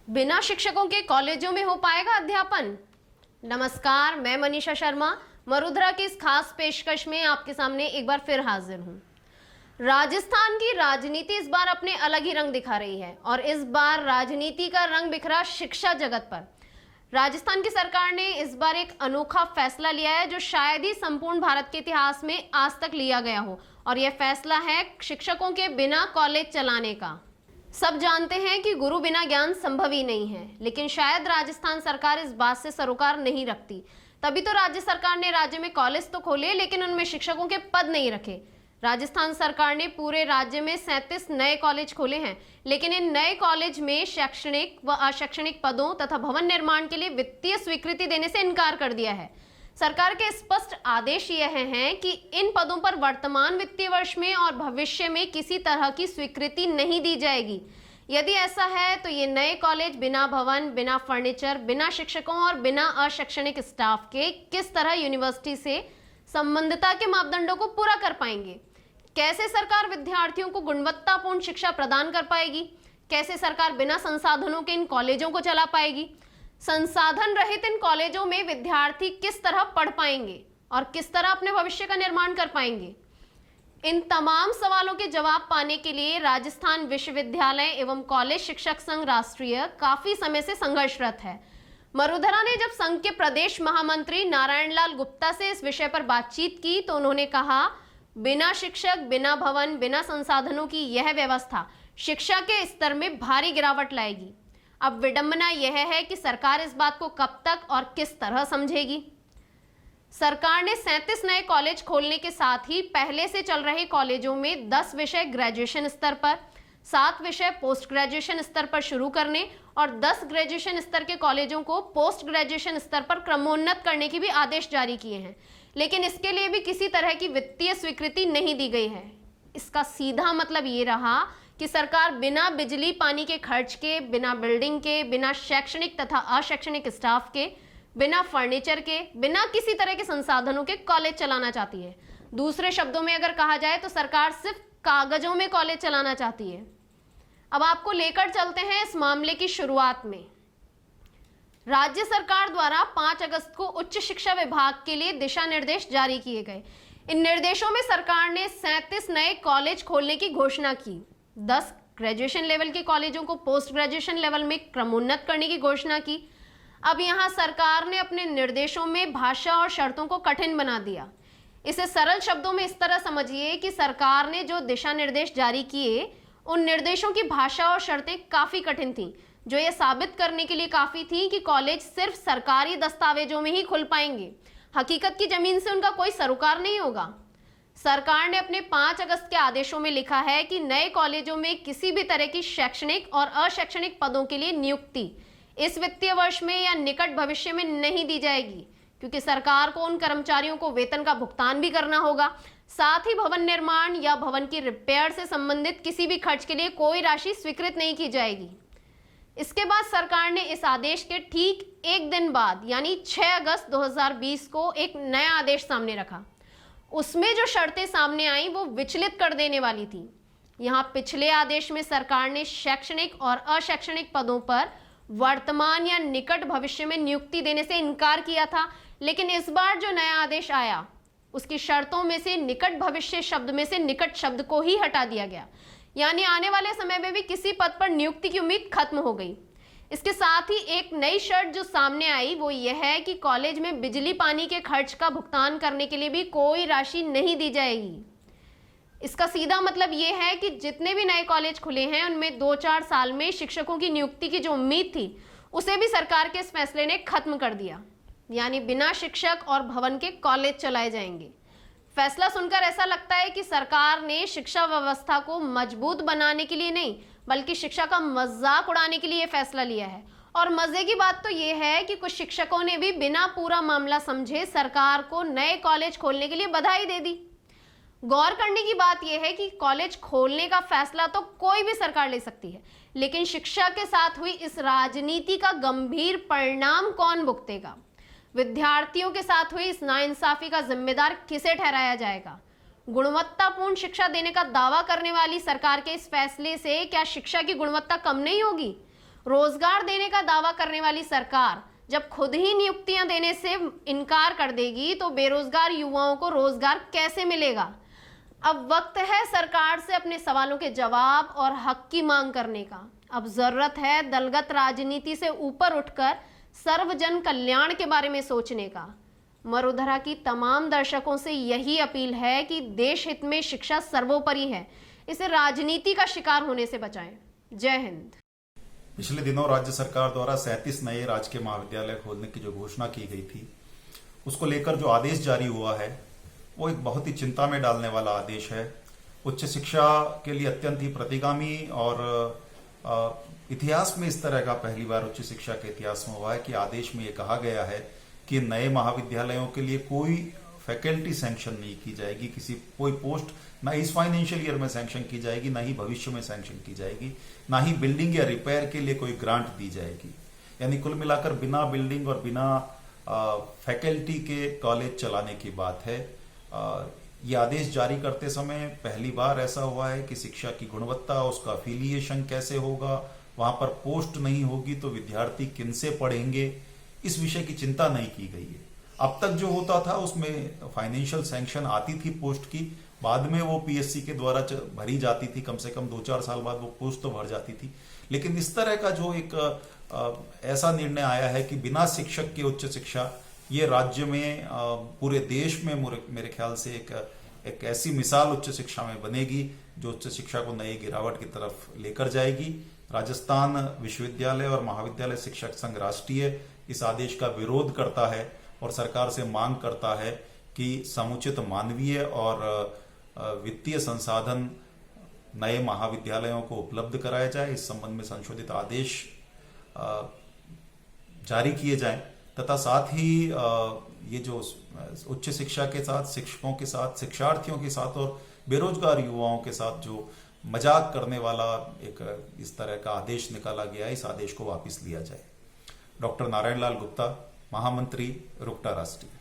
बिना शिक्षकों के कॉलेजों में हो पाएगा अध्यापन। नमस्कार, मैं मनीषा शर्मा मरुधरा की इस खास पेशकश में आपके सामने एक बार फिर हाजिर हूं। राजस्थान की राजनीति इस बार अपने अलग ही रंग दिखा रही है और इस बार राजनीति का रंग बिखरा शिक्षा जगत पर। राजस्थान की सरकार ने इस बार एक अनोखा फैसला लिया है जो शायद ही संपूर्ण भारत के इतिहास में आज तक लिया गया हो, और यह फैसला है शिक्षकों के बिना कॉलेज चलाने का। सब जानते हैं कि गुरु बिना ज्ञान संभव ही नहीं है, लेकिन शायद राजस्थान सरकार इस बात से सरोकार नहीं रखती। तभी तो राज्य सरकार ने राज्य में कॉलेज तो खोले, लेकिन उनमें शिक्षकों के पद नहीं रखे। राजस्थान सरकार ने पूरे राज्य में 37 नए कॉलेज खोले हैं, लेकिन इन नए कॉलेज में शैक्षणिक व अशैक्षणिक पदों तथा भवन निर्माण के लिए वित्तीय स्वीकृति देने से इनकार कर दिया है। सरकार के स्पष्ट आदेश यह हैं कि इन पदों पर वर्तमान वित्तीय वर्ष में और भविष्य में किसी तरह की स्वीकृति नहीं दी जाएगी। यदि ऐसा है तो ये नए कॉलेज बिना भवन, बिना फर्नीचर, बिना शिक्षकों और बिना अशैक्षणिक स्टाफ के किस तरह यूनिवर्सिटी से संबंधितता के मापदंडों को पूरा कर पाएंगे? कैसे सरकार विद्यार्थियों को गुणवत्तापूर्ण शिक्षा प्रदान कर पाएगी? कैसे सरकार बिना संसाधनों के इन कॉलेजों को चला पाएगी? संसाधन रहित इन कॉलेजों में विद्यार्थी किस तरह पढ़ पाएंगे और किस तरह अपने भविष्य का निर्माण कर पाएंगे? इन तमाम सवालों के जवाब पाने के लिए राजस्थान विश्वविद्यालय एवं कॉलेज शिक्षक संघ राष्ट्रीय काफी समय से संघर्षरत है। मरुधरा ने जब संघ के प्रदेश महामंत्री नारायण लाल गुप्ता से इस विषय पर बातचीत की तो उन्होंने कहा, बिना शिक्षक, बिना भवन, बिना संसाधनों की यह व्यवस्था शिक्षा के स्तर में भारी गिरावट लाएगी। अब विडंबना यह है कि सरकार इस बात को कब तक और किस तरह समझेगी। सरकार ने 37 नए कॉलेज खोलने के साथ ही पहले से चल रहे कॉलेजों में 10 विषय ग्रेजुएशन स्तर पर, 7 विषय पोस्ट ग्रेजुएशन स्तर पर शुरू करने और 10 ग्रेजुएशन स्तर के कॉलेजों को पोस्ट ग्रेजुएशन स्तर पर क्रमोन्नत करने के भी आदेश जारी किए हैं, लेकिन इसके लिए भी किसी तरह की वित्तीय स्वीकृति नहीं दी गई है। इसका सीधा मतलब ये रहा कि सरकार बिना बिजली पानी के खर्च के, बिना बिल्डिंग के, बिना शैक्षणिक तथा अशैक्षणिक स्टाफ के, बिना फर्नीचर के, बिना किसी तरह के संसाधनों के कॉलेज चलाना चाहती है। दूसरे शब्दों में अगर कहा जाए तो सरकार सिर्फ कागजों में कॉलेज चलाना चाहती है। अब आपको लेकर चलते हैं इस मामले की शुरुआत में। राज्य सरकार द्वारा 5 अगस्त को उच्च शिक्षा विभाग के लिए दिशा निर्देश जारी किए गए। इन निर्देशों में सरकार ने 37 नए कॉलेज खोलने की घोषणा की। 10 ग्रेजुएशन लेवल के कॉलेजों को पोस्ट ग्रेजुएशन लेवल में क्रमोन्नत करने की घोषणा की। अब यहां सरकार ने अपने निर्देशों में भाषा और शर्तों को कठिन बना दिया। इसे सरल शब्दों में इस तरह समझिए कि सरकार ने जो दिशा निर्देश जारी किए उन निर्देशों की भाषा और शर्तें काफी कठिन थीं, जो ये साबित करने के लिए काफी थी कि कॉलेज सिर्फ सरकारी दस्तावेजों में ही खुल पाएंगे, हकीकत की जमीन से उनका कोई सरोकार नहीं होगा। सरकार ने अपने 5 अगस्त के आदेशों में लिखा है कि नए कॉलेजों में किसी भी तरह की शैक्षणिक और अशैक्षणिक पदों के लिए नियुक्ति इस वित्तीय वर्ष में या निकट भविष्य में नहीं दी जाएगी, क्योंकि सरकार को उन कर्मचारियों को वेतन का भुगतान भी करना होगा। साथ ही भवन निर्माण या भवन की रिपेयर से संबंधित किसी भी खर्च के लिए कोई राशि स्वीकृत नहीं की जाएगी। इसके बाद सरकार ने इस आदेश के ठीक एक दिन बाद यानी 6 अगस्त 2020 को एक नया आदेश सामने रखा। उसमें जो शर्तें सामने आई वो विचलित कर देने वाली थी। यहाँ पिछले आदेश में सरकार ने शैक्षणिक और अशैक्षणिक पदों पर वर्तमान या निकट भविष्य में नियुक्ति देने से इनकार किया था, लेकिन इस बार जो नया आदेश आया उसकी शर्तों में से निकट भविष्य शब्द में से निकट शब्द को ही हटा दिया गया, यानी आने वाले समय में भी किसी पद पर नियुक्ति की उम्मीद खत्म हो गई। इसके साथ ही एक नई शर्त जो सामने आई वो यह है कि कॉलेज में बिजली पानी के खर्च का भुगतान करने के लिए भी कोई राशि नहीं दी जाएगी। इसका सीधा मतलब ये है कि जितने भी नए कॉलेज खुले हैं उनमें 2-4 साल में शिक्षकों की नियुक्ति की जो उम्मीद थी उसे भी सरकार के इस फैसले ने खत्म कर दिया, यानी बिना शिक्षक और भवन के कॉलेज चलाए जाएंगे। फैसला सुनकर ऐसा लगता है कि सरकार ने शिक्षा व्यवस्था को मजबूत बनाने के लिए नहीं बल्कि शिक्षा का मजाक उड़ाने के लिए फैसला लिया है। और मजे की बात तो यह है कि कुछ शिक्षकों ने भी बिना पूरा मामला समझे सरकार को नए कॉलेज खोलने के लिए बधाई दे दी। गौर करने की बात यह है कि कॉलेज खोलने का फैसला तो कोई भी सरकार ले सकती है, लेकिन शिक्षा के साथ हुई इस राजनीति का गंभीर परिणाम कौन भुगतेगा? विद्यार्थियों के साथ हुई इस नाइंसाफी का जिम्मेदार किसे ठहराया जाएगा? गुणवत्तापूर्ण शिक्षा देने का दावा करने वाली सरकार के इस फैसले से क्या शिक्षा की गुणवत्ता कम नहीं होगी? रोजगार देने का दावा करने वाली सरकार जब खुद ही नियुक्तियां देने से इनकार कर देगी तो बेरोजगार युवाओं को रोजगार कैसे मिलेगा। अब वक्त है सरकार से अपने सवालों के जवाब और हक की मांग करने का। अब जरूरत है दलगत राजनीति से ऊपर उठकर सर्वजन कल्याण के बारे में सोचने का। मरुधरा की तमाम दर्शकों से यही अपील है कि देश हित में शिक्षा सर्वोपरि है, इसे राजनीति का शिकार होने से बचाएं। जय हिंद। पिछले दिनों राज्य सरकार द्वारा 37 नए राजकीय महाविद्यालय खोलने की जो घोषणा की गई थी, उसको लेकर जो आदेश जारी हुआ है वो एक बहुत ही चिंता में डालने वाला आदेश है। उच्च शिक्षा के लिए अत्यंत ही प्रतिगामी और इतिहास में इस तरह का पहली बार उच्च शिक्षा के इतिहास में हुआ है कि आदेश में ये कहा गया है कि नए महाविद्यालयों के लिए कोई फैकल्टी सैंक्शन नहीं की जाएगी, कोई पोस्ट ना इस फाइनेंशियल ईयर में सैंक्शन की जाएगी, ना ही भविष्य में सैंक्शन की जाएगी, ना ही बिल्डिंग या रिपेयर के लिए कोई ग्रांट दी जाएगी। यानी कुल मिलाकर बिना बिल्डिंग और बिना फैकल्टी के कॉलेज चलाने की बात है। ये आदेश जारी करते समय पहली बार ऐसा हुआ है कि शिक्षा की गुणवत्ता, उसका अफिलिएशन कैसे होगा, वहां पर पोस्ट नहीं होगी तो विद्यार्थी किनसे पढ़ेंगे, इस विषय की चिंता नहीं की गई है। अब तक जो होता था उसमें फाइनेंशियल सैंक्शन आती थी पोस्ट की, बाद में वो पीएससी के द्वारा भरी जाती थी, कम से कम 2-4 साल बाद वो पोस्ट तो भर जाती थी। लेकिन इस तरह का जो एक ऐसा निर्णय आया है कि बिना शिक्षक की उच्च शिक्षा, ये राज्य में पूरे देश में मेरे ख्याल से एक ऐसी मिसाल उच्च शिक्षा में बनेगी जो उच्च शिक्षा को नई गिरावट की तरफ लेकर जाएगी। राजस्थान विश्वविद्यालय और महाविद्यालय शिक्षक संघ राष्ट्रीय इस आदेश का विरोध करता है और सरकार से मांग करता है कि समुचित मानवीय और वित्तीय संसाधन नए महाविद्यालयों को उपलब्ध कराया जाए। इस संबंध में संशोधित आदेश जारी किए जाएं तथा साथ ही ये जो उच्च शिक्षा के साथ, शिक्षकों के साथ, शिक्षार्थियों के साथ और बेरोजगार युवाओं के साथ जो मजाक करने वाला एक इस तरह का आदेश निकाला गया है, इस आदेश को वापस लिया जाए। डॉक्टर नारायण लाल गुप्ता, महामंत्री, रुकटा राष्ट्रीय।